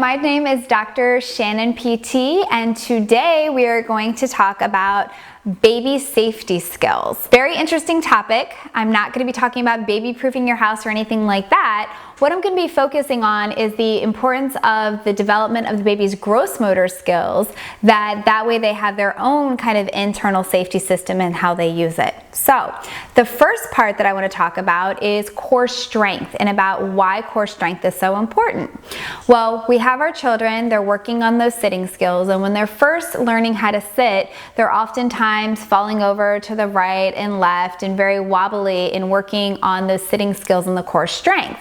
my name is Dr. Shannon PT, and today we are going to talk about baby safety skills. Very interesting topic. I'm not going to be talking about baby-proofing your house or anything like that. What I'm going to be focusing on is the importance of the development of the baby's gross motor skills, that way they have their own kind of internal safety system and how they use it. So the first part that I want to talk about is core strength and about why core strength is so important. Well, we have our children, they're working on those sitting skills, and when they're first learning how to sit, they're oftentimes falling over to the right and left and very wobbly in working on those sitting skills and the core strength.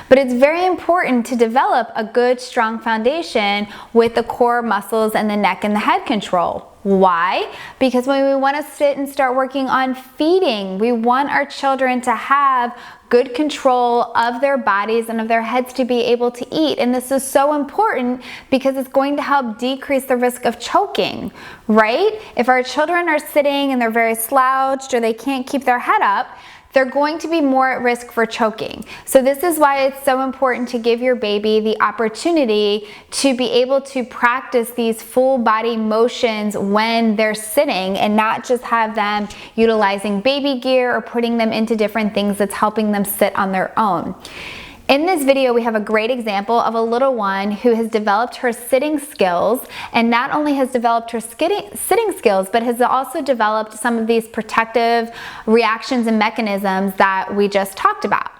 But it's very important to develop a good, strong foundation with the core muscles and the neck and the head control. Why? Because when we want to sit and start working on feeding, we want our children to have good control of their bodies and of their heads to be able to eat. And this is so important because it's going to help decrease the risk of choking, right? If our children are sitting and they're very slouched or they can't keep their head up, they're going to be more at risk for choking. So this is why it's so important to give your baby the opportunity to be able to practice these full body motions when they're sitting and not just have them utilizing baby gear or putting them into different things that's helping them sit on their own. In this video, we have a great example of a little one who has developed her sitting skills, and not only has developed her sitting skills, but has also developed some of these protective reactions and mechanisms that we just talked about.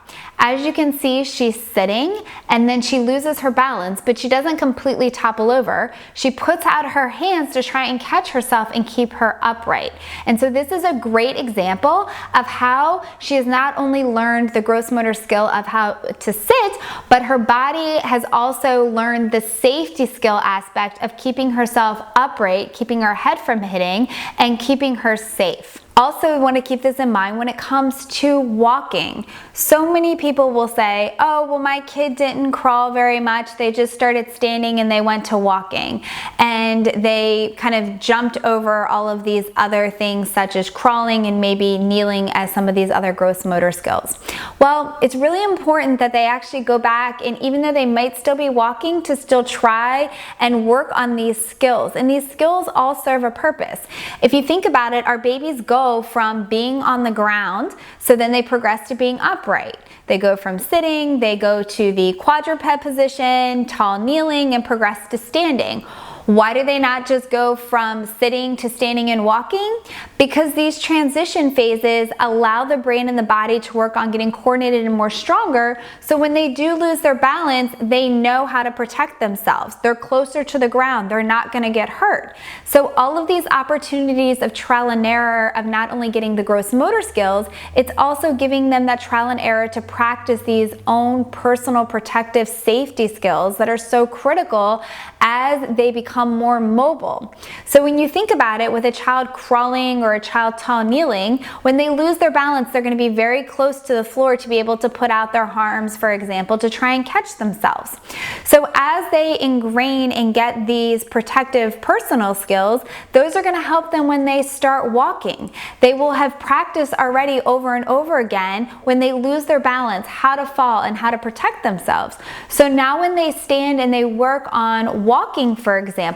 As you can see, she's sitting and then she loses her balance, but she doesn't completely topple over. She puts out her hands to try and catch herself and keep her upright. And so this is a great example of how she has not only learned the gross motor skill of how to sit, but her body has also learned the safety skill aspect of keeping herself upright, keeping her head from hitting, and keeping her safe. Also, we want to keep this in mind when it comes to walking. So many people will say, oh, well, my kid didn't crawl very much. They just started standing and they went to walking. And they kind of jumped over all of these other things such as crawling and maybe kneeling as some of these other gross motor skills. Well, it's really important that they actually go back, and even though they might still be walking, to still try and work on these skills. And these skills all serve a purpose. If you think about it, our babies go from being on the ground, so then they progress to being upright. They go from sitting, they go to the quadruped position, tall kneeling, and progress to standing. Why do they not just go from sitting to standing and walking? Because these transition phases allow the brain and the body to work on getting coordinated and more stronger, so when they do lose their balance, they know how to protect themselves. They're closer to the ground. They're not going to get hurt. So all of these opportunities of trial and error of not only getting the gross motor skills, it's also giving them that trial and error to practice these own personal protective safety skills that are so critical as they become more mobile. So when you think about it, with a child crawling or a child tall kneeling, when they lose their balance, they're going to be very close to the floor to be able to put out their arms, for example, to try and catch themselves. So as they ingrain and get these protective personal skills, those are going to help them when they start walking. They will have practiced already over and over again when they lose their balance, how to fall and how to protect themselves. So now when they stand and they work on walking, for example,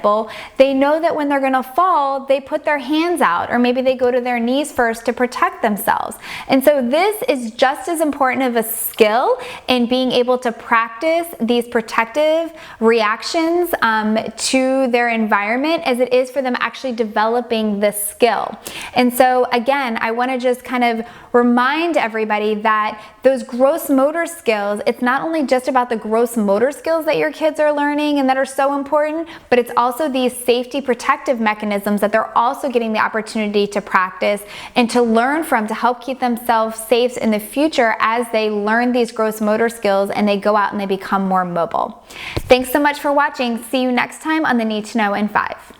they know that when they're going to fall, they put their hands out, or maybe they go to their knees first to protect themselves. And so this is just as important of a skill in being able to practice these protective reactions to their environment as it is for them actually developing this skill. And so again, I want to just kind of remind everybody that those gross motor skills, it's not only just about the gross motor skills that your kids are learning and that are so important, but it's also these safety protective mechanisms that they're also getting the opportunity to practice and to learn from to help keep themselves safe in the future as they learn these gross motor skills and they go out and they become more mobile. Thanks so much for watching. See you next time on the Need to Know in 5.